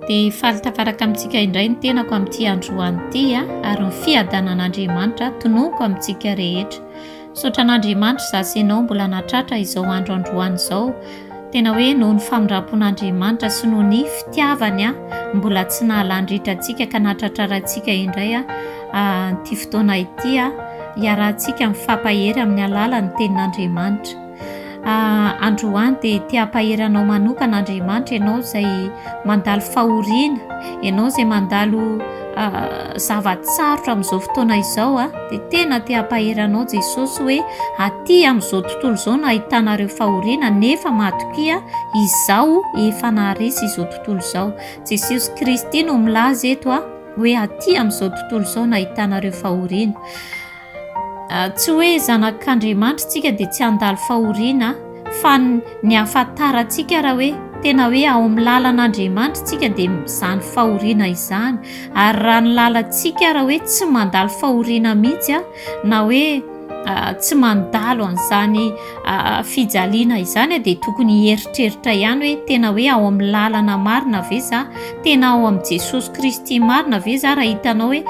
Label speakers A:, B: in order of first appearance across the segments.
A: dia faly tafaraka amintsika indray ny tenako amin'ity androany ity ary ny fiadanan'Andriamanitra tononoko amintsika rehetra. Saotra an'Andriamanitra izaho sy ianao mbola nahatratra izao andro androany izao. Tena hoe noho ny famindram-pon'Andriamanitra sy noho ny fitiavany mbola tsy nahalandritra antsika ka nahatratrara antsika indray ity fotoana ity hiarahantsika amin'ny fampahery amin'ny alalan'ny tenin'Andriamanitra. Androany dia tia hampaheranao manokana Andriamanitra, ianao izay mandalo fahoriana, ianao izay mandalo zavatsarotra amin'izao fotoana izao dia tena tia hampaheranao Jesosy hoe aty amin'izao tontolo izao no ahitanareo fahoriana, nefa matokia Izaho efa naharesy izao tontolo izao. Jesosy Kristy no milaza eto hoe aty amin'izao tontolo izao no ahitanareo fahoriana. Tsy hoe zanak'Andriamanitra tsika dia tsy handalo fahoriana, fa ny ahafantarantsika raha hoe tena hoe ao amin'ny lalan'Andriamanitra tsika dia izany fahoriana izany. Ary raha ny lalantsika raha hoe tsy mandalo fahoriana mihitsy na hoe tsy mandalo an'izany fijaliana izany dia tokony hieritreritra ihany hoe tena hoe ao amin'ny lalana marina ve za, tena ao amin'ny Jesosy Kristy marina ve za, raha hitanao hoe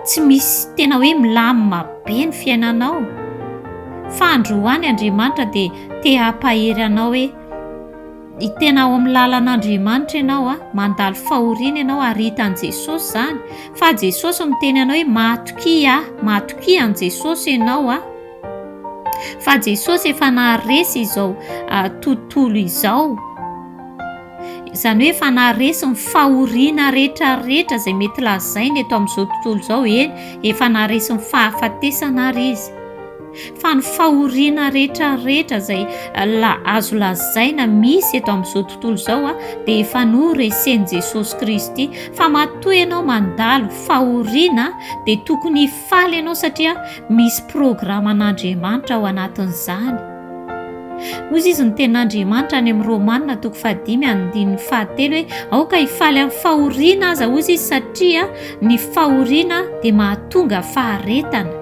A: tsy misy tena hoe milamina be ny fiainanao. Fa androany Andriamanitra dia tia hampahery anao hoe tena ao amin'ny lalan'Andriamanitra ianao mandalo fahoriana ianao ary hitan'i Jesosy izany. Fa Jesosy miteny anao hoe matokia an' Jesosy ianao fa Jesosy efa naharesy izao tontolo izao. Izany hoe efa naharesy ny fahoriana rehetrarehetra izay mety lazaina eto amin'izao tontolo izao. Efa naharesy ny fahafatesana ary izy. Fa ny fahoriana rehetrarehetra izay azo lazaina misy eto amin'izao tontolo izao dia efa noresen'i Jesosy Kristy. Fa matoa ianao mandalo fahoriana dia tokony hifaly ianao satria misy programan'Andriamanitra ao anatin'izany. Hoy izy ny tenin'Andriamanitra any amin'ny ROMANA 5:7 hoe aoka hifaly amin'ny fahoriana aza hoy izy satria ny fahoriana dia mahatonga faharetana.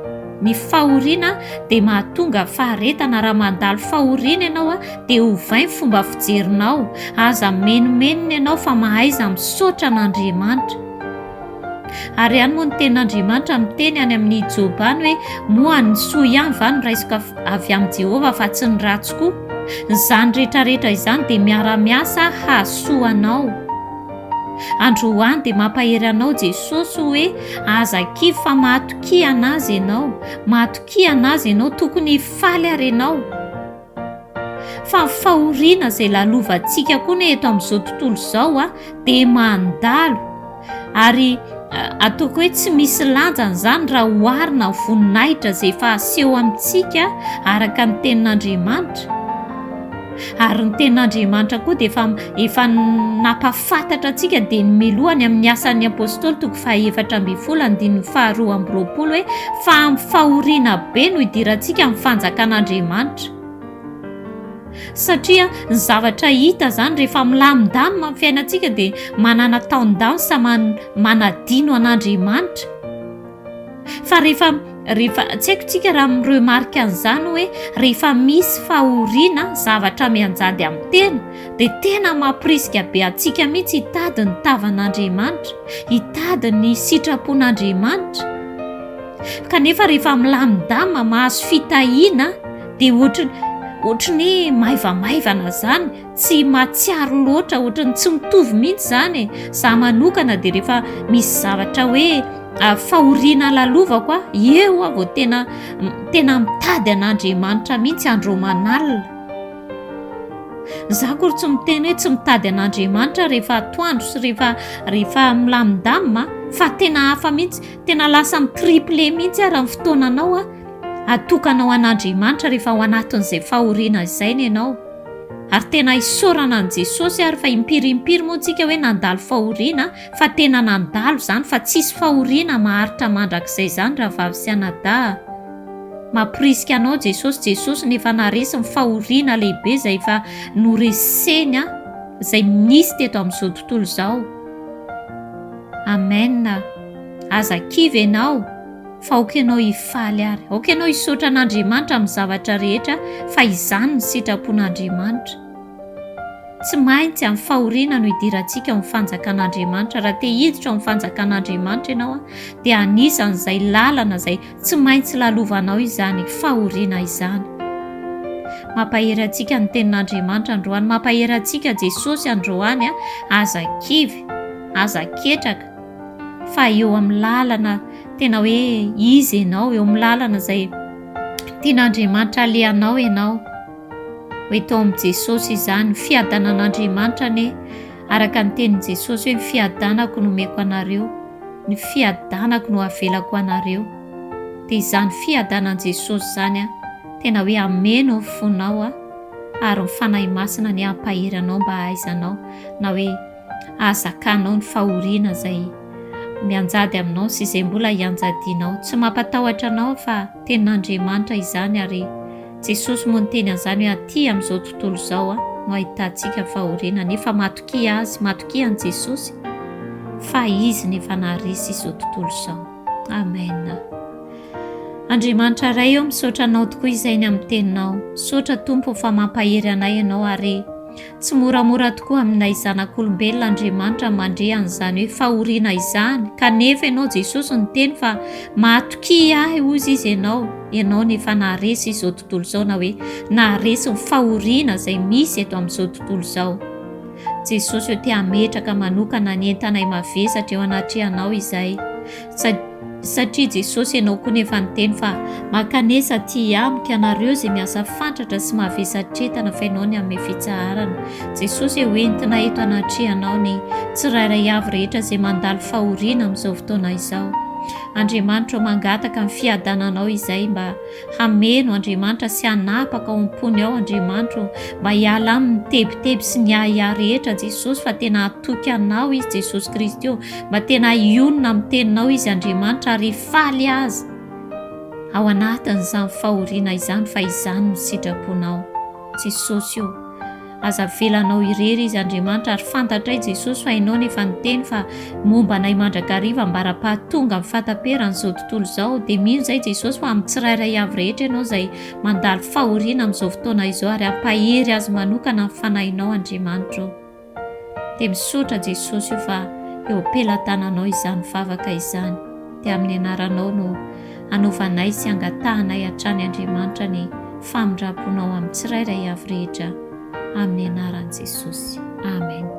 A: Ny fahoriana dia mahatonga faharetana. Raha mandalo fahoriana ianao dia ovainy fomba fijerinao, aza menomenina ianao fa mahaiza misaotra an'Andriamanitra. Ary ihany moa ny tenin'Andriamanitra miteny any amin'ny JAONA hoe moa ny soa ihany va no raisiko avy amin'ny Jehova fa tsy ny ratsy koa. Izany rehetrarehetra izany dia miara-miasa hahasoa anao. Androany dia mampahery anao Jesosy hoe aza kivy fa matokia anazy ianao. Matokia anazy ianao, tokony hifaly ary ianao. Fa ny fahoriana izay lalovantsika koa eto amin'izao tontolo izao dia mandalo. Ary ataoko hoe tsy misy lanjana izany raha oharina voninahitra izay efa aseho amintsika araka ny tenin'Andriamanitra. Ary ny tenin'Andriamanitra koa dia efa napafantatra antsika dia nomelohany amin'ny asan'ny apôstôly 2:2 hoe fa amin'ny fahoriana be no hidirantsika amin'ny fanjakan'Andriamanitra. Satria ny zavatra hita izany rehefa milamindamina amin'ny fiainantsika dia manana taon-dano sa manadino an'Andriamanitra. Fa rehefa tsy haiko tsika raha miremarika an'izany hoe rehefa misy fahoriana zavatra mianjady amin'ny tena dia tena mampirisika be antsika mihitsy hitady ny tavan'Andriamanitra, hitady ny sitrapon'Andriamanitra. Kanefa rehefa milamindamina mahazo fitahiana dia ohatrany maivamaivana izany, tsy matsiaro loatra, ohatrany tsy mitovy mihitsy izany. Za manokana dia rehefa misy zavatra hoe fahoriana lalovako eo vao tena mitady an'Andriamanitra mihitsy androman'alina. Za koa tsy miteny hoe tsy mitady an'Andriamanitra rehefa atoandro sy rehefa milamindamina, fa tena hafa mihitsy, tena lasa mitriple mihitsy raha ny fotoananao atokanao an'Andriamanitra rehefa ao anatin'izay fahoriana izay ianao. Ary tena hisaorana an' Jesosy ary fa impirimpiry moa tsika hoe nandalo fahoriana, fa tena nandalo izany fa tsisy fahoriana maharitra mandrakizay izany raha vavy sy anadahy. Mampirisika anao Jesosy nefa naharesy ny fahoriana lehibe izay efa noreseny izay nisy teto amin'izao tontolo izao. Amen. Aza kivy ianao fa aoka ianao hifaly ary, aoka ianao hisaotra an'Andriamanitra amin'ny zavatra rehetra, fa izany ny sitrapon'Andriamanitra. tsy maintsy amin'ny fahoriana no hidirantsika amin'ny fanjakan'Andriamanitra. Raha te hiditra amin'ny fanjakan'Andriamanitra ianao dia anisan'izay lalana izay tsy maintsy lalovanao izany fahoriana izany. Mampahery antsika ny tenin'Andriamanitra androany, mampahery antsika Jesosy androany aza kivy, aza ketraka, fa eo amin'ny lalana tena hoe izy ianao, eo amin'ny lalana izay tian'Andriamanitra alehanao ianao. Hoe tao amin'ny Jesosy izany fiadanan'Andriamanitra ne araka ny tenin' Jesosy hoe ny fiadanako no omeko anareo, ny fiadanako no avelako anareo. Dia izany fiadanan' Jesosy izany tena hoe ameno ny fonao ary ny fanahy masina ny hampahery anao mba hahaizanao na hoe ahazakanao ny fahoriana izay mianjady aminao sy izay mbola hianjadianao. Tsy mampatahotra anao fa tenin'Andriamanitra izany, ary Jesosy moa ny teny an'izany hoe aty amin'izao tontolo izao no ahitantsika fahoriana, nefa matokia azy, matokia an' Jesosy fa izy nefa naharesy izao tontolo izao. Amen. Andriamanitra iray eo misaotra anao tokoa izay ny amin'ny teninao. Saotra Tompo fa mampahery anay ianao, ary tsy moramora tokoa aminay zanak'olombelona Andriamanitra mandre an'izany hoe fahoriana izany, kanefa ianao Jesosy ny teny fa matokia ahy ozy izy ianao nefa naharesy izao tontolo izao, na hoe naharesy ny fahoriana izay misy eto amin'izao tontolo izao. Jesosy eo te hametraka manokana ny entanay mavesatra eo anatrehanao izay, satria Jesosy ianao koa nefa niteny fa makanesa ty amiko ianareo izay miasa fantratra sy mavesatretana fa ianao ny amin'ny fitsaharana. Jesosy eo entina eto anatrehanao ny tsirairay avy rehetra izay mandalo fahoriana amin'izao fotoana izao. Andriamanitra mangataka ny fiadananao izay mba hameno Andriamanitra sy hanapaka ao am-pony ao Andriamanitra mba hiala amin'ny tebiteby sy ny ahiahy rehetra Jesosy, fa tena hatoky anao izy Jesosy Kristy eo, mba tena hionona amin'ny teninao izy Andriamanitra ary hifaly azy ao anatin'izany fahoriana izany, fa izany ny sitraponao Jesosy eo. Aza velanao irery izy Andriamanitra, ary fantatray Jesosy fa ianao nefa niteny fa momba anay mandrakariva mbara-pahatonga amin'ny fataperan'izao tontolo izao. Dia mino izay Jesosy fa amin'ny tsirairay avy rehetra ianao izay mandalo fahoriana amin'izao fotoana izao, ary hampahery azy manokana amin'ny fanahinao Andriamanitra. Dia misaotra Jesosy io fa eo am-pelantananao izany vavaka izany, dia amin'ny anaranao no anaovanay sy angatahanay hatrany Andriamanitra ny famindraponao amin'ny tsirairay avy rehetra, amin'ny anaran'i Jesosy. Amen.